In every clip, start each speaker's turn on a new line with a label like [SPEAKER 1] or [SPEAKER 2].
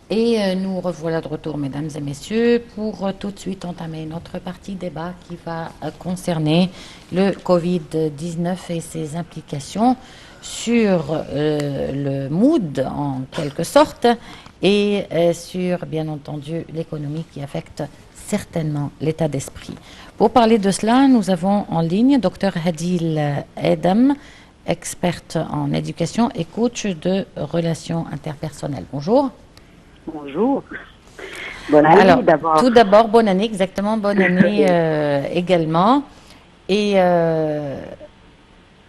[SPEAKER 1] Et nous revoilà de retour, mesdames et messieurs, pour tout de suite entamer notre partie débat qui va concerner le Covid-19 et ses implications sur le mood, en quelque sorte, et sur, bien entendu, l'économie qui affecte certainement l'état d'esprit. Pour parler de cela, nous avons en ligne Dr Hadil Edem, experte en éducation et coach de relations interpersonnelles. Bonjour.
[SPEAKER 2] Bonjour. Bonne
[SPEAKER 1] Alors,
[SPEAKER 2] année d'abord.
[SPEAKER 1] tout d'abord, bonne année, exactement, bonne année également. Et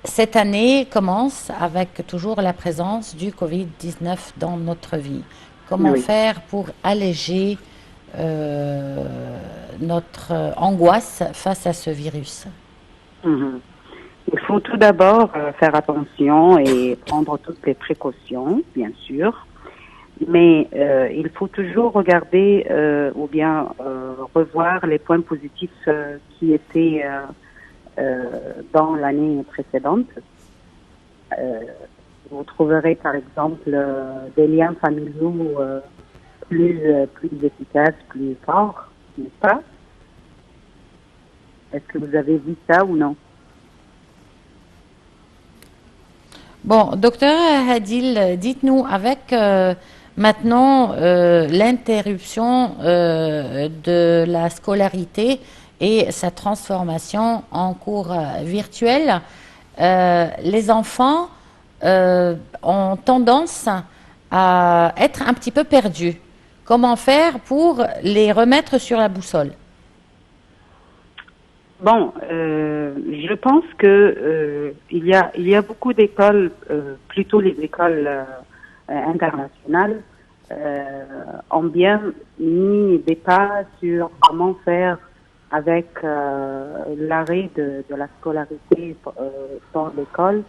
[SPEAKER 1] cette année commence avec toujours la présence du Covid-19 dans notre vie. Comment
[SPEAKER 2] Oui.
[SPEAKER 1] faire pour alléger notre angoisse face à ce virus?
[SPEAKER 2] Mhm. Il faut tout d'abord faire attention et prendre toutes les précautions, bien sûr. Mais il faut toujours regarder ou bien revoir les points positifs qui étaient dans l'année précédente. Euh, Vous trouverez par exemple des liens familiaux plus efficaces, plus forts, n'est-ce pas? Est-ce que vous avez vu ça ou non?
[SPEAKER 1] Bon, docteur Hadil, dites-nous, avec maintenant l'interruption de la scolarité et sa transformation en cours virtuel, les enfants ont tendance à être un petit peu perdus. Comment faire pour les remettre sur la boussole?
[SPEAKER 2] Bon, je pense que il y a beaucoup d'écoles, plutôt les écoles internationales, ont bien mis des pas sur comment faire avec l'arrêt de la scolarité dans l'école.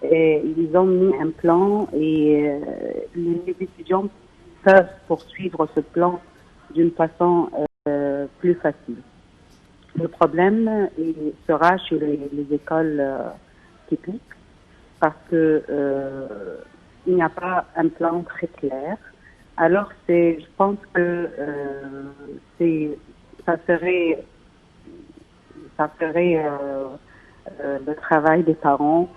[SPEAKER 2] Et ils ont mis un plan et les étudiants peuvent poursuivre ce plan d'une façon plus facile. Le problème sera chez les écoles typiques parce que il n'y a pas un plan très clair. Alors je pense que c'est, ça serait le travail des parents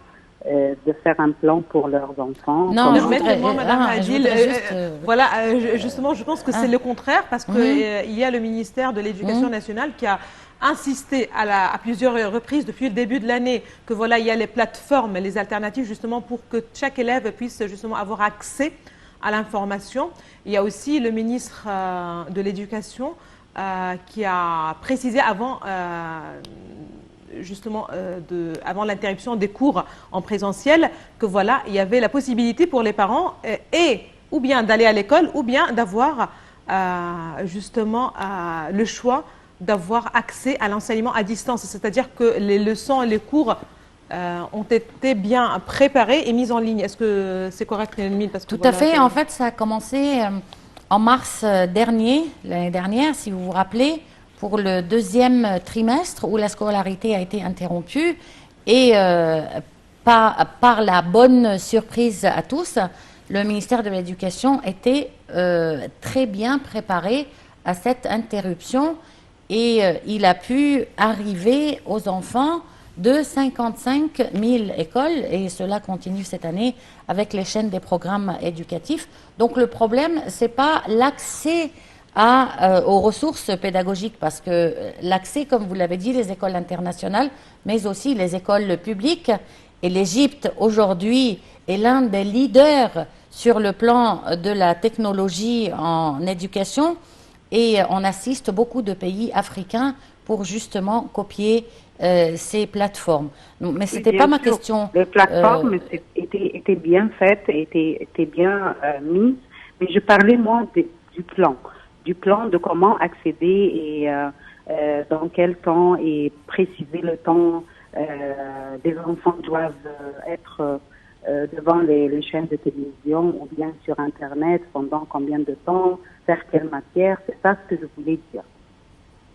[SPEAKER 2] de faire un plan pour leurs enfants.
[SPEAKER 1] Non, je
[SPEAKER 2] Comment?
[SPEAKER 1] voudrais,
[SPEAKER 3] Permettez-moi, Madame
[SPEAKER 1] je
[SPEAKER 3] Adil,
[SPEAKER 1] voudrais juste...
[SPEAKER 3] voilà, justement, je pense que c'est
[SPEAKER 1] hein,
[SPEAKER 3] le contraire parce que
[SPEAKER 1] mhm,
[SPEAKER 3] il y a le ministère de l'Éducation
[SPEAKER 1] mhm.
[SPEAKER 3] nationale qui a insisté à plusieurs reprises depuis le début de l'année que voilà, il y a les plateformes, les alternatives justement pour que chaque élève puisse justement avoir accès à l'information. Il y a aussi le ministre de l'Éducation qui a précisé avant justement avant l'interruption des cours en présentiel, que voilà, il y avait la possibilité pour les parents et ou bien d'aller à l'école ou bien d'avoir justement le choix d'avoir accès à l'enseignement à distance. C'est-à-dire que les leçons, les cours ont été bien préparés et mis en ligne. Est-ce que c'est correct, Nelmine? Parce que
[SPEAKER 1] Tout à
[SPEAKER 3] voilà,
[SPEAKER 1] fait. En fait, ça a commencé en mars dernier, l'année dernière, si vous vous rappelez, pour le deuxième trimestre où la scolarité a été interrompue. Et par la bonne surprise à tous, le ministère de l'Éducation était très bien préparé à cette interruption et il a pu arriver aux enfants de 55 000 écoles et cela continue cette année avec les chaînes des programmes éducatifs. Donc le problème, c'est pas l'accès aux ressources pédagogiques parce que l'accès, comme vous l'avez dit, les écoles internationales, mais aussi les écoles publiques. Et l'Égypte aujourd'hui est l'un des leaders sur le plan de la technologie en éducation et on assiste beaucoup de pays africains pour justement copier ces plateformes. Mais ce
[SPEAKER 2] Oui,
[SPEAKER 1] n'était pas
[SPEAKER 2] bien
[SPEAKER 1] ma
[SPEAKER 2] sûr.
[SPEAKER 1] question.
[SPEAKER 2] Les
[SPEAKER 1] Euh,
[SPEAKER 2] plateformes étaient bien faites, étaient bien mises, mais je parlais moi du plan de comment accéder et dans quel temps et préciser le temps. Des enfants doivent être devant les chaînes de télévision ou bien sur Internet pendant combien de temps, faire quelle matière, c'est ça ce que je voulais dire.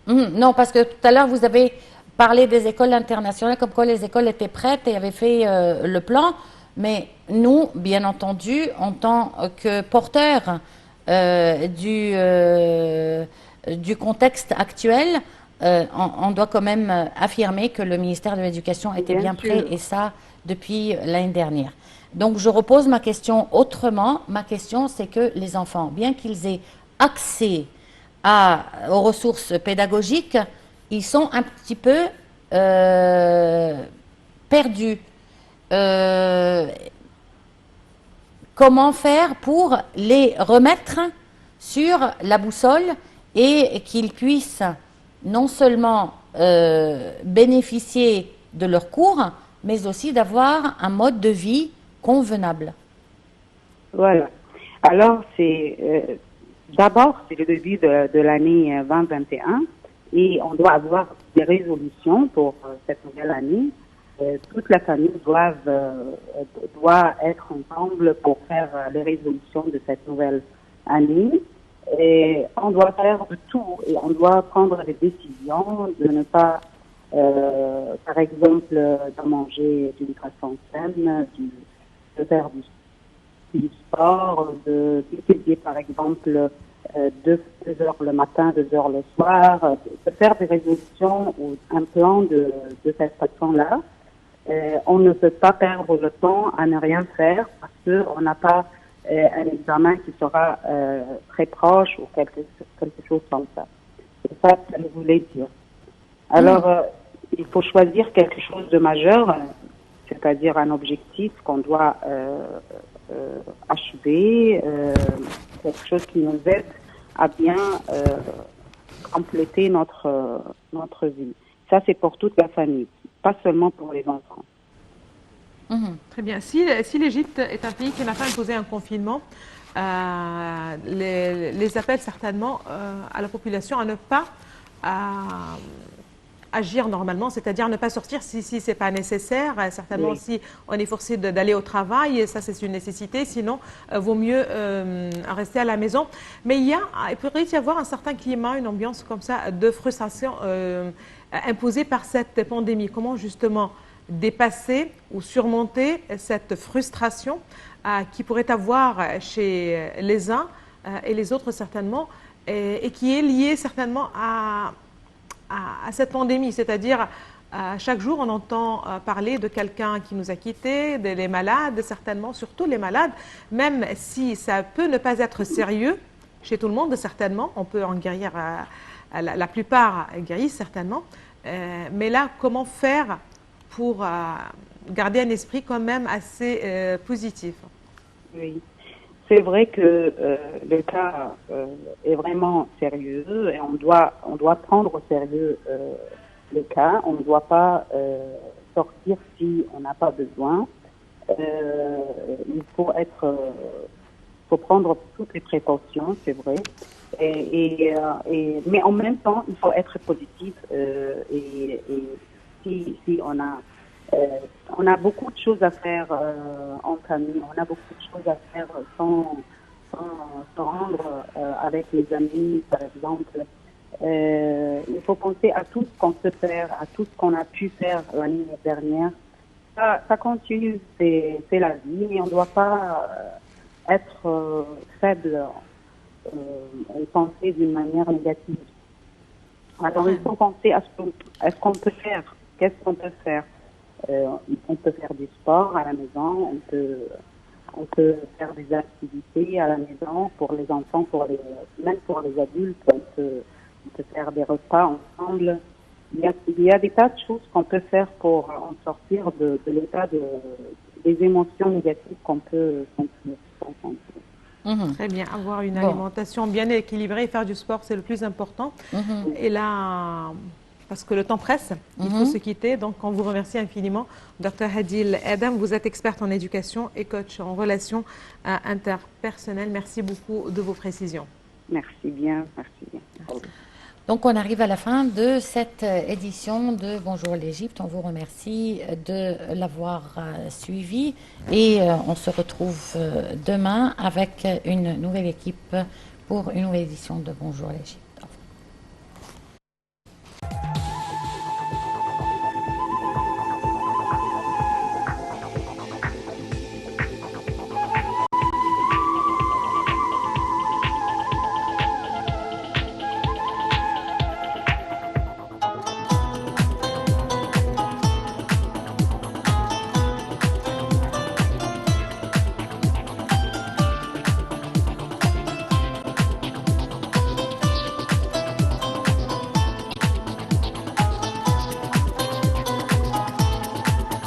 [SPEAKER 1] non, parce que tout à l'heure, vous avez parlé des écoles internationales, comme quoi les écoles étaient prêtes et avaient fait le plan. Mais nous, bien entendu, en tant que porteurs du contexte actuel, on doit quand même affirmer que le ministère de l'Éducation était bien prêt, et ça depuis l'année dernière. Donc je repose ma question autrement. Ma question, c'est que les enfants, bien qu'ils aient accès aux ressources pédagogiques, ils sont un petit peu perdus. Comment faire pour les remettre sur la boussole et qu'ils puissent non seulement bénéficier de leurs cours, mais aussi d'avoir un mode de vie convenable?
[SPEAKER 2] Voilà. Alors, d'abord, c'est le début de l'année 2021 et on doit avoir des résolutions pour cette nouvelle année. Toute la famille doit être ensemble pour faire les résolutions de cette nouvelle année. Et on doit faire de tout et on doit prendre des décisions de ne pas, par exemple, de manger d'une façon saine, de faire du sport, d'étudier par exemple 2 heures le matin, 2 heures le soir, de faire des résolutions ou un plan de cette façon-là. On ne peut pas perdre le temps à ne rien faire parce qu'on n'a pas un examen qui sera très proche ou quelque chose comme ça. C'est ça que je voulais dire. Alors, il faut choisir quelque chose de majeur, c'est-à-dire un objectif qu'on doit achever, quelque chose qui nous aide à bien compléter notre vie. Ça, c'est pour toute la famille, pas seulement pour les enfants.
[SPEAKER 3] Très bien. Si l'Égypte est un pays qui n'a pas imposé un confinement, les appelle certainement à la population à ne pas agir normalement, c'est-à-dire ne pas sortir si ce n'est pas nécessaire. Certainement, oui. Si on est forcé d'aller au travail, et ça c'est une nécessité, sinon vaut mieux rester à la maison. Mais il pourrait y avoir un certain climat, une ambiance comme ça de frustration imposée par cette pandémie. Comment justement dépasser ou surmonter cette frustration qui pourrait avoir chez les uns et les autres certainement, et qui est liée certainement à cette pandémie, c'est-à-dire chaque jour on entend parler de quelqu'un qui nous a quittés, des malades certainement, surtout les malades, même si ça peut ne pas être sérieux chez tout le monde certainement, on peut en guérir, la plupart guérissent certainement, mais là comment faire pour garder un esprit quand même assez positif? Oui.
[SPEAKER 2] C'est vrai que le cas est vraiment sérieux et on doit prendre au sérieux le cas. On ne doit pas sortir si on n'a pas besoin. Il faut prendre toutes les précautions, c'est vrai. Mais en même temps, il faut être positif et si on a beaucoup de choses à faire en famille, on a beaucoup de choses à faire sans se rendre avec les amis, par exemple. Il faut penser à tout ce qu'on peut faire, à tout ce qu'on a pu faire l'année dernière. Ça continue, c'est la vie, mais on ne doit pas être faible et penser d'une manière négative. Alors il faut penser à ce qu'on peut faire. Qu'est-ce qu'on peut faire? On peut faire du sport à la maison, on peut faire des activités à la maison pour les enfants, même pour les adultes, on peut faire des repas ensemble. Il y a des tas de choses qu'on peut faire pour en sortir de l'état des émotions négatives qu'on peut sentir.
[SPEAKER 3] Très bien, avoir une alimentation bien équilibrée, faire du sport, c'est le plus important. Et là, parce que le temps presse, il faut se quitter. Donc, on vous remercie infiniment. Dr Hadil Adam, vous êtes experte en éducation et coach en relations interpersonnelles. Merci beaucoup de vos précisions.
[SPEAKER 2] Merci bien, merci bien.
[SPEAKER 1] Donc, on arrive à la fin de cette édition de Bonjour l'Égypte. On vous remercie de l'avoir suivi et on se retrouve demain avec une nouvelle équipe pour une nouvelle édition de Bonjour l'Égypte.